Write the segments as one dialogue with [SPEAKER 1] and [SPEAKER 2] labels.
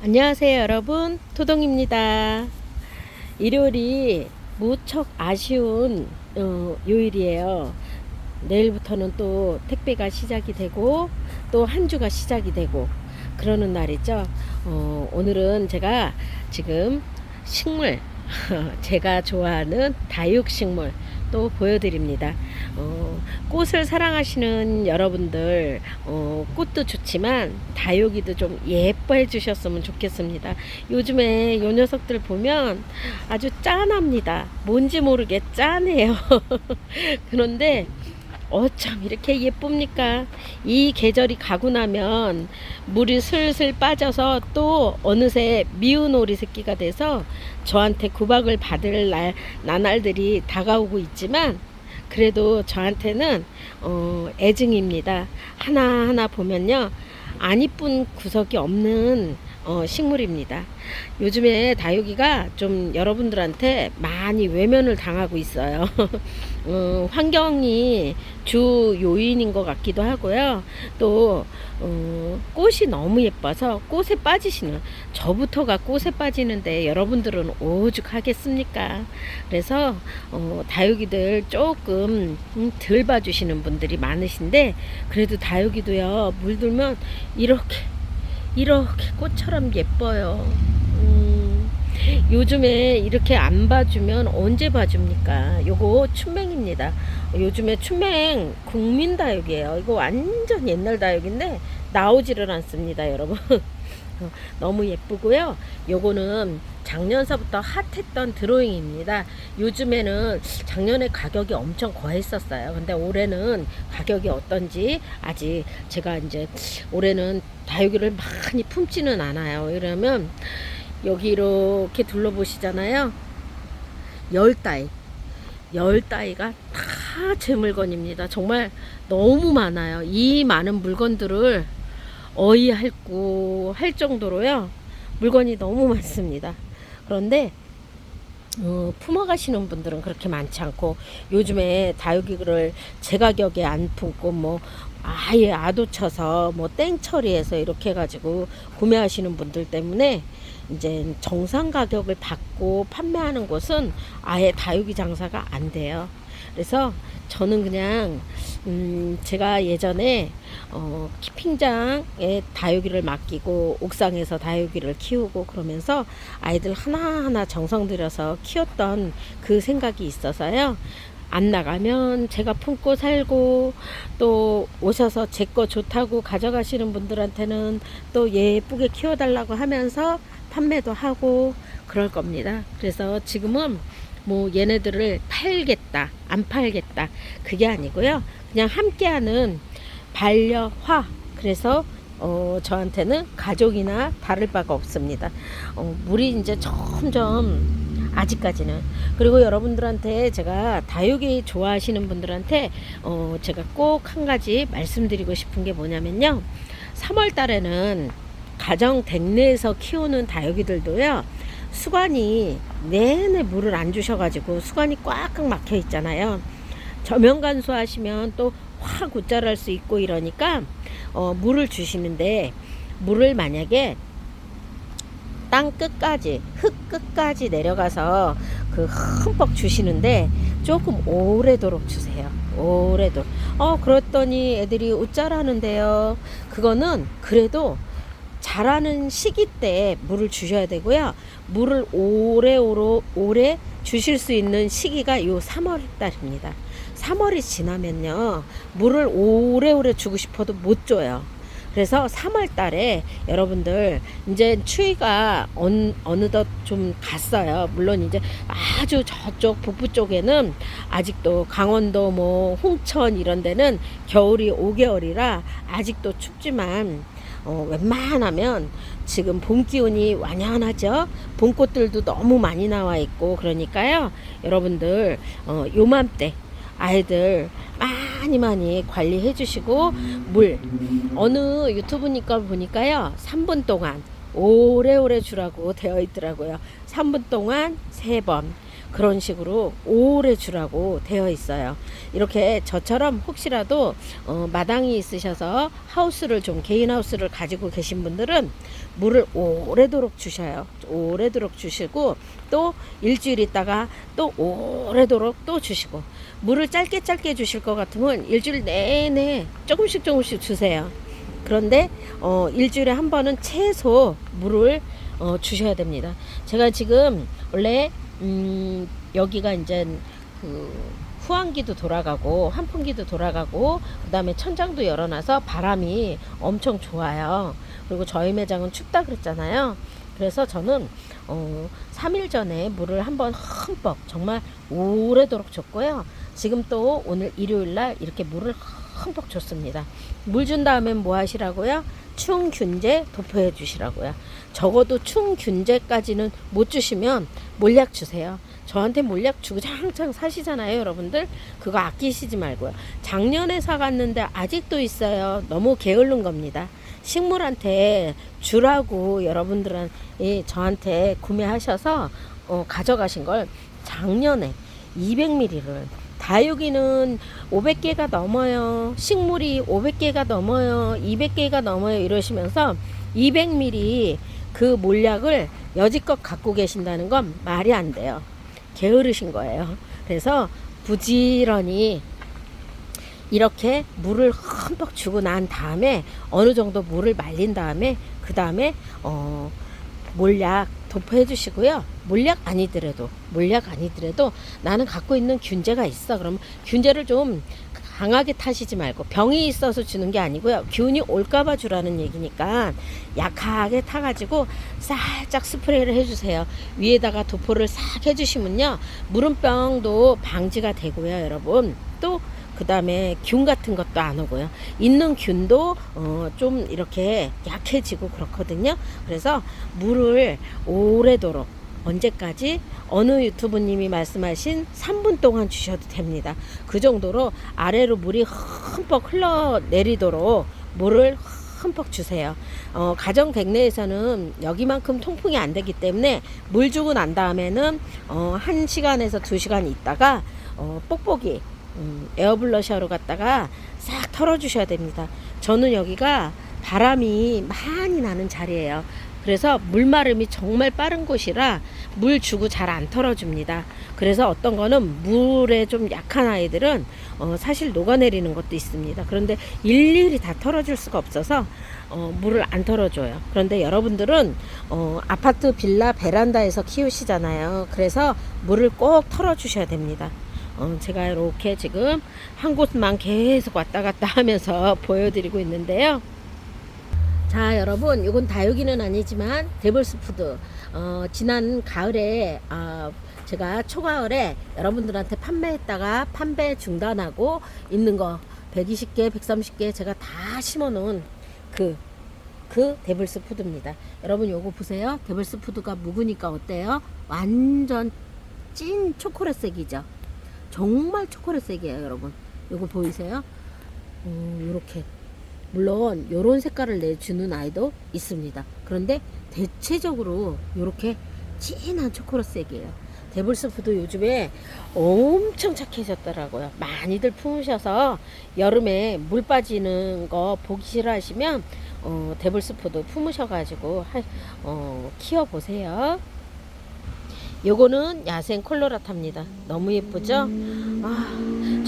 [SPEAKER 1] 안녕하세요 여러분, 토동입니다. 일요일이 무척 아쉬운 요일이에요. 내일부터는 또 택배가 시작이 되고 또 한 주가 시작이 되고 그러는 날이죠. 오늘은 제가 지금 식물 제가 좋아하는 다육식물 또 보여드립니다. 꽃을 사랑하시는 여러분들, 꽃도 좋지만 다육이도 좀 예뻐해 주셨으면 좋겠습니다. 요즘에 요 녀석들 보면 아주 짠합니다. 뭔지 모르게 짠해요. 그런데 어쩜 이렇게 예쁩니까? 이 계절이 가고 나면 물이 슬슬 빠져서 또 어느새 미운 오리 새끼가 돼서 저한테 구박을 받을 나날들이 다가오고 있지만 그래도 저한테는 애증입니다. 하나하나 보면요, 안 이쁜 구석이 없는 식물입니다. 요즘에 다육이가 좀 여러분들한테 많이 외면을 당하고 있어요. 환경이 주 요인인 것 같기도 하고요. 또 꽃이 너무 예뻐서 꽃에 빠지시는, 저부터가 꽃에 빠지는데 여러분들은 오죽하겠습니까? 그래서 다육이들 조금 덜 봐주시는 분들이 많으신데, 그래도 다육이도요, 물들면 이렇게 꽃처럼 예뻐요. 요즘에 이렇게 안 봐주면 언제 봐줍니까? 요거 춘맹입니다. 요즘에 춘맹 국민다육이에요. 이거 완전 옛날 다육인데 나오지를 않습니다, 여러분. 너무 예쁘고요. 요거는 작년서부터 핫했던 드로잉입니다. 요즘에는 작년에 가격이 엄청 거했었어요. 근데 올해는 가격이 어떤지 아직 제가 이제 올해는 다육이를 많이 품지는 않아요. 이러면 여기 이렇게 둘러보시잖아요. 열 따위가 다 제 물건입니다. 정말 너무 많아요. 이 많은 물건들을 어이할고 할 정도로요, 물건이 너무 많습니다. 그런데 품어가시는 분들은 그렇게 많지 않고, 요즘에 다육이를 제 가격에 안 품고 뭐 아예 아도 쳐서 뭐 땡처리해서 이렇게 해가지고 구매하시는 분들 때문에 이제 정상 가격을 받고 판매하는 곳은 아예 다육이 장사가 안 돼요. 그래서 저는 그냥 제가 예전에 키핑장에 다육이를 맡기고 옥상에서 다육이를 키우고 그러면서 아이들 하나하나 정성 들여서 키웠던 그 생각이 있어서요. 안 나가면 제가 품고 살고, 또 오셔서 제 거 좋다고 가져가시는 분들한테는 또 예쁘게 키워달라고 하면서 판매도 하고 그럴 겁니다. 그래서 지금은 뭐 얘네들을 팔겠다 안 팔겠다 그게 아니고요, 그냥 함께하는 반려화. 그래서 저한테는 가족이나 다를 바가 없습니다. 물이 이제 점점 아직까지는. 그리고 여러분들한테 제가 다육이 좋아하시는 분들한테 제가 꼭 한 가지 말씀드리고 싶은 게 뭐냐면요, 3월 달에는 가정 댁내에서 키우는 다육이들도요, 수관이 내내 물을 안 주셔가지고 수관이 꽉꽉 막혀 있잖아요. 저면 간수하시면 또 확 웃자랄 수 있고 이러니까 물을 주시는데, 물을 만약에 땅 끝까지, 흙 끝까지 내려가서 그 흠뻑 주시는데 조금 오래도록 주세요. 오래도록. 그랬더니 애들이 웃자라는데요. 그거는 그래도 자라는 시기 때 물을 주셔야 되고요. 물을 오래 주실 수 있는 시기가 요 3월 달입니다. 3월이 지나면요, 물을 오래오래 주고 싶어도 못 줘요. 그래서 3월 달에 여러분들 이제 추위가 어느덧 좀 갔어요. 물론 이제 아주 저쪽 북부 쪽에는 아직도 강원도 뭐 홍천 이런 데는 겨울이 5개월이라 아직도 춥지만 웬만하면 지금 봄 기운이 완연하죠. 봄꽃들도 너무 많이 나와 있고 그러니까요, 여러분들 요맘때 아이들 많이 관리해 주시고, 물 어느 유튜브니까 보니까요, 3분 동안 오래오래 주라고 되어 있더라고요. 3분 동안 3번. 그런 식으로 오래 주라고 되어 있어요. 이렇게 저처럼 혹시라도 마당이 있으셔서 하우스를 좀 개인 하우스를 가지고 계신 분들은 물을 오래도록 주셔요. 오래도록 주시고 또 일주일 있다가 또 오래도록 또 주시고, 물을 짧게 주실 것 같으면 일주일 내내 조금씩 주세요. 그런데 일주일에 한 번은 최소 물을 주셔야 됩니다. 제가 지금 원래 여기가 이제 그 후환기도 돌아가고 환풍기도 돌아가고 그 다음에 천장도 열어놔서 바람이 엄청 좋아요. 그리고 저희 매장은 춥다 그랬잖아요. 그래서 저는 3일 전에 물을 한번 흠뻑 정말 오래도록 줬고요. 지금 또 오늘 일요일날 이렇게 물을 흠뻑 줬습니다. 물 준 다음엔 뭐 하시라고요? 충균제 도포해 주시라고요. 적어도 충균제까지는 못 주시면 몰약 주세요. 저한테 몰약 주구장창 사시잖아요, 여러분들. 그거 아끼시지 말고요. 작년에 사갔는데 아직도 있어요. 너무 게으른 겁니다. 식물한테 주라고 여러분들은 저한테 구매하셔서 가져가신 걸 작년에 200ml를, 다육이는 500개가 넘어요. 식물이 500개가 넘어요. 200개가 넘어요. 이러시면서 200ml 그 몰약을 여지껏 갖고 계신다는 건 말이 안 돼요. 게으르신 거예요. 그래서 부지런히 이렇게 물을 흠뻑 주고 난 다음에 어느 정도 물을 말린 다음에 그 다음에 몰약 도포해 주시고요. 몰약 아니더라도 나는 갖고 있는 균제가 있어. 그러면 균제를 좀 강하게 타시지 말고, 병이 있어서 주는 게 아니고요. 균이 올까봐 주라는 얘기니까 약하게 타가지고 살짝 스프레이를 해주세요. 위에다가 도포를 싹 해주시면요. 물음병도 방지가 되고요, 여러분. 또 그 다음에 균 같은 것도 안 오고요. 있는 균도 좀 이렇게 약해지고 그렇거든요. 그래서 물을 오래도록, 언제까지? 어느 유튜브님이 말씀하신 3분 동안 주셔도 됩니다. 그 정도로 아래로 물이 흠뻑 흘러내리도록 물을 흠뻑 주세요. 가정 백내에서는 여기만큼 통풍이 안 되기 때문에 물 주고 난 다음에는 1시간에서 2시간 있다가 뽁뽁이 에어블러셔로 갖다가 싹 털어주셔야 됩니다. 저는 여기가 바람이 많이 나는 자리예요. 그래서 물마름이 정말 빠른 곳이라 물 주고 잘 안 털어줍니다. 그래서 어떤 거는 물에 좀 약한 아이들은 사실 녹아내리는 것도 있습니다. 그런데 일일이 다 털어줄 수가 없어서 물을 안 털어줘요. 그런데 여러분들은 아파트 빌라 베란다에서 키우시잖아요. 그래서 물을 꼭 털어주셔야 됩니다. 제가 이렇게 지금 한 곳만 계속 왔다 갔다 하면서 보여드리고 있는데요. 자, 여러분, 이건 다육이는 아니지만 데블스푸드, 지난 가을에 제가 초가을에 여러분들한테 판매했다가 판매 중단하고 있는 거 120개 130개 제가 다 심어 놓은 그 데블스푸드입니다. 여러분 요거 보세요. 데블스푸드가 묵으니까 어때요? 완전 찐 초콜릿색이죠. 정말 초콜릿색이에요, 여러분. 요거 보이세요? 요렇게. 물론 요런 색깔을 내주는 아이도 있습니다. 그런데 대체적으로 요렇게 진한 초콜릿색이에요. 데블스푸드 요즘에 엄청 착해졌더라고요. 많이들 품으셔서 여름에 물 빠지는 거 보기 싫어하시면 데블스푸드 품으셔가지고 키워보세요. 요거는 야생 콜로라타입니다. 너무 예쁘죠?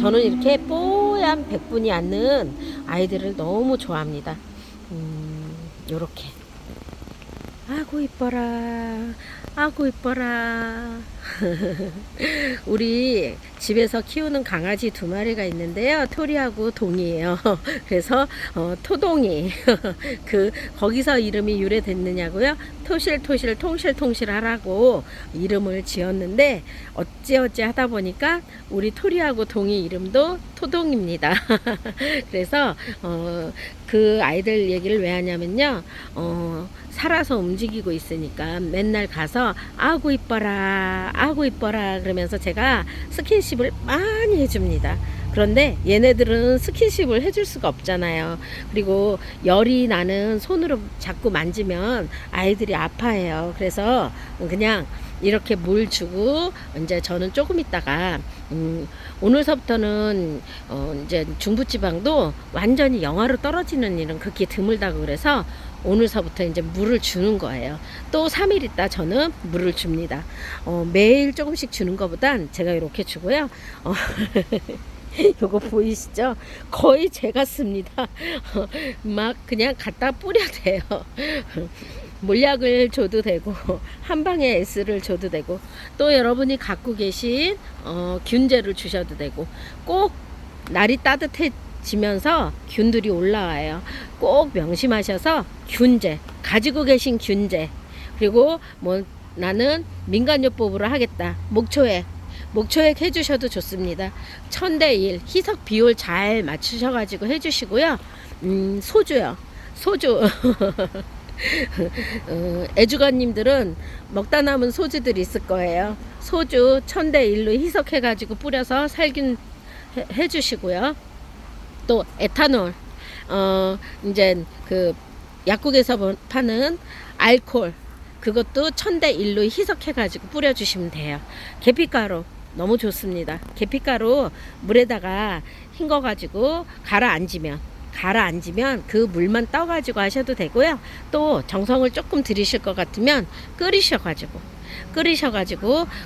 [SPEAKER 1] 저는 이렇게 뽀얀 백분이 앉는 아이들을 너무 좋아합니다. 요렇게. 아고 이뻐라. 아고 이뻐라. 우리 집에서 키우는 강아지 2마리가 있는데요. 토리하고 동이에요. 그래서 토동이 거기서 이름이 유래됐느냐고요? 토실토실 통실통실 하라고 이름을 지었는데 어찌어찌 하다 보니까 우리 토리하고 동이 이름도 토동입니다. 그래서 그 아이들 얘기를 왜 하냐면요. 살아서 움직이고 있으니까 맨날 가서 아구 이뻐라 아구 이뻐라 그러면서 제가 스킨십을 많이 해줍니다. 그런데 얘네들은 스킨십을 해줄 수가 없잖아요. 그리고 열이 나는 손으로 자꾸 만지면 아이들이 아파해요. 그래서 그냥 이렇게 물 주고 이제 저는 조금 있다가 오늘서부터는 이제 중부지방도 완전히 영하로 떨어지는 일은 극히 드물다고 그래서 오늘서부터 이제 물을 주는 거예요. 또 3일 있다 저는 물을 줍니다. 매일 조금씩 주는 것보단 제가 이렇게 주고요. 요거 보이시죠? 거의 제가 씁니다. 막 그냥 갖다 뿌려 돼요. 몰약을 줘도 되고 한 방에 S를 줘도 되고 또 여러분이 갖고 계신 균제를 주셔도 되고 꼭 날이 따뜻해지면서 균들이 올라와요. 꼭 명심하셔서 균제 가지고 계신 균제 그리고 뭐 나는 민간요법으로 하겠다 목초액 해주셔도 좋습니다. 1000대1 희석 비율 잘 맞추셔가지고 해주시고요. 소주요 소주 애주가님들은 먹다 남은 소주들이 있을 거예요. 소주 1000대1로 희석해가지고 뿌려서 살균 해주시고요. 또 에탄올, 이제 그 약국에서 파는 알코올, 그것도 1000대1로 희석해가지고 뿌려주시면 돼요. 계피가루 너무 좋습니다. 계피가루 물에다가 헹궈가지고 가라앉으면 그 물만 떠가지고 하셔도 되고요. 또 정성을 조금 들이실 것 같으면 끓이셔가지고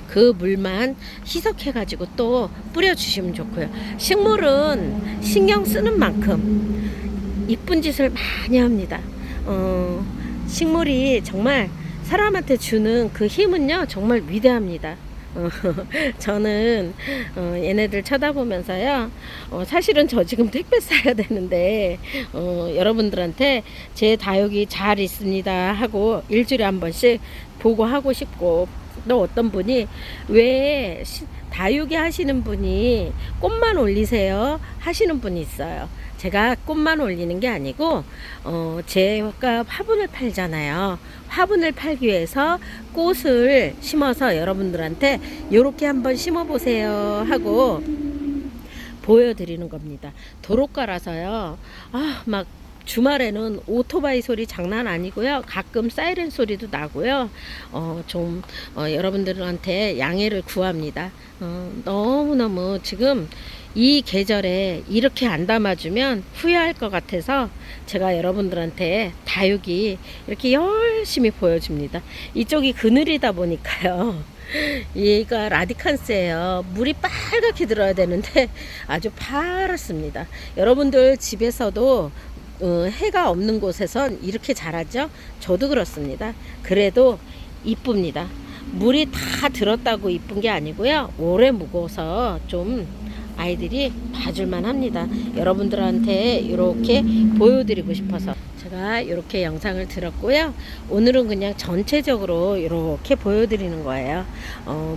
[SPEAKER 1] 그 물만 희석해가지고 또 뿌려주시면 좋고요. 식물은 신경 쓰는 만큼 이쁜 짓을 많이 합니다. 식물이 정말 사람한테 주는 그 힘은요 정말 위대합니다. 저는 얘네들 쳐다보면서요 사실은 저 지금 택배 싸야 되는데 여러분들한테 제 다육이 잘 있습니다 하고 일주일에 한 번씩 보고하고 싶고 또 어떤 분이 왜 다육이 하시는 분이 꽃만 올리세요 하시는 분이 있어요. 제가 꽃만 올리는 게 아니고 제가 화분을 팔잖아요. 화분을 팔기 위해서 꽃을 심어서 여러분들한테 이렇게 한번 심어 보세요 하고 보여드리는 겁니다. 도로가라서요 막 주말에는 오토바이 소리 장난 아니고요. 가끔 사이렌 소리도 나고요. 여러분들한테 양해를 구합니다. 너무너무 지금 이 계절에 이렇게 안 담아주면 후회할 것 같아서 제가 여러분들한테 다육이 이렇게 열심히 보여줍니다. 이쪽이 그늘이다 보니까요. 얘가 라디칸스예요. 물이 빨갛게 들어야 되는데 아주 파랗습니다. 여러분들 집에서도 해가 없는 곳에선 이렇게 자라죠. 저도 그렇습니다. 그래도 이쁩니다. 물이 다 들었다고 이쁜 게 아니고요. 오래 묵어서 좀 아이들이 봐줄만 합니다. 여러분들한테 이렇게 보여드리고 싶어서 제가 이렇게 영상을 들었고요. 오늘은 그냥 전체적으로 이렇게 보여드리는 거예요.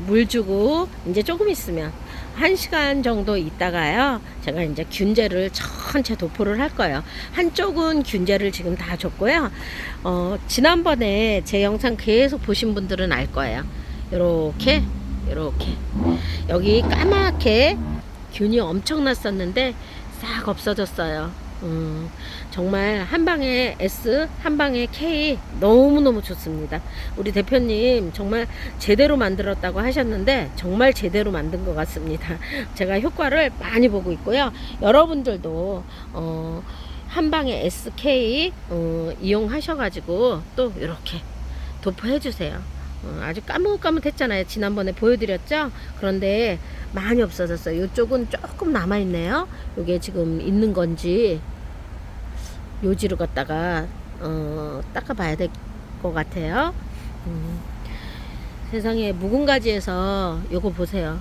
[SPEAKER 1] 물 주고 이제 조금 있으면 1시간 정도 있다가요 제가 이제 균제를 전체 도포를 할 거예요. 한쪽은 균제를 지금 다 줬고요. 지난번에 제 영상 계속 보신 분들은 알 거예요. 이렇게 여기 까맣게 균이 엄청 났었는데 싹 없어졌어요. 정말 한방에 S 한방에 K 너무너무 좋습니다. 우리 대표님 정말 제대로 만들었다고 하셨는데 정말 제대로 만든 것 같습니다. 제가 효과를 많이 보고 있고요. 여러분들도 한방에 SK 이용하셔가지고 또 이렇게 도포해 주세요. 아주 까뭇까뭇했잖아요. 지난번에 보여드렸죠. 그런데 많이 없어졌어요. 이쪽은 조금 남아있네요. 이게 지금 있는 건지 요지로 갖다가 닦아봐야 될 것 같아요. 세상에 묵은 가지에서 요거 보세요.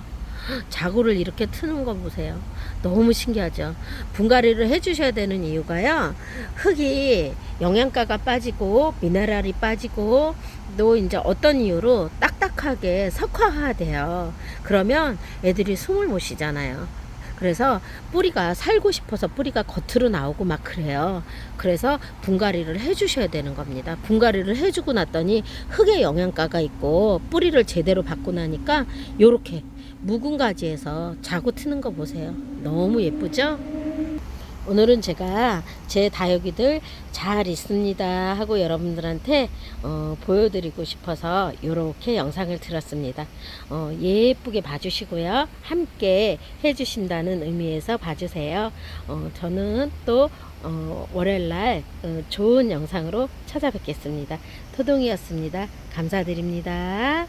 [SPEAKER 1] 자구를 이렇게 트는 거 보세요. 너무 신기하죠. 분갈이를 해주셔야 되는 이유가요. 흙이 영양가가 빠지고 미네랄이 빠지고 또 이제 어떤 이유로 딱딱하게 석화화돼요. 그러면 애들이 숨을 못 쉬잖아요. 그래서 뿌리가 살고 싶어서 뿌리가 겉으로 나오고 막 그래요. 그래서 분갈이를 해주셔야 되는 겁니다. 분갈이를 해주고 났더니 흙에 영양가가 있고 뿌리를 제대로 받고 나니까 요렇게 묵은 가지에서 자고 트는 거 보세요. 너무 예쁘죠? 오늘은 제가 제 다육이들 잘 있습니다 하고 여러분들한테 보여드리고 싶어서 이렇게 영상을 들었습니다. 예쁘게 봐주시고요. 함께 해주신다는 의미에서 봐주세요. 저는 또 월요일날 좋은 영상으로 찾아뵙겠습니다. 토동이었습니다. 감사드립니다.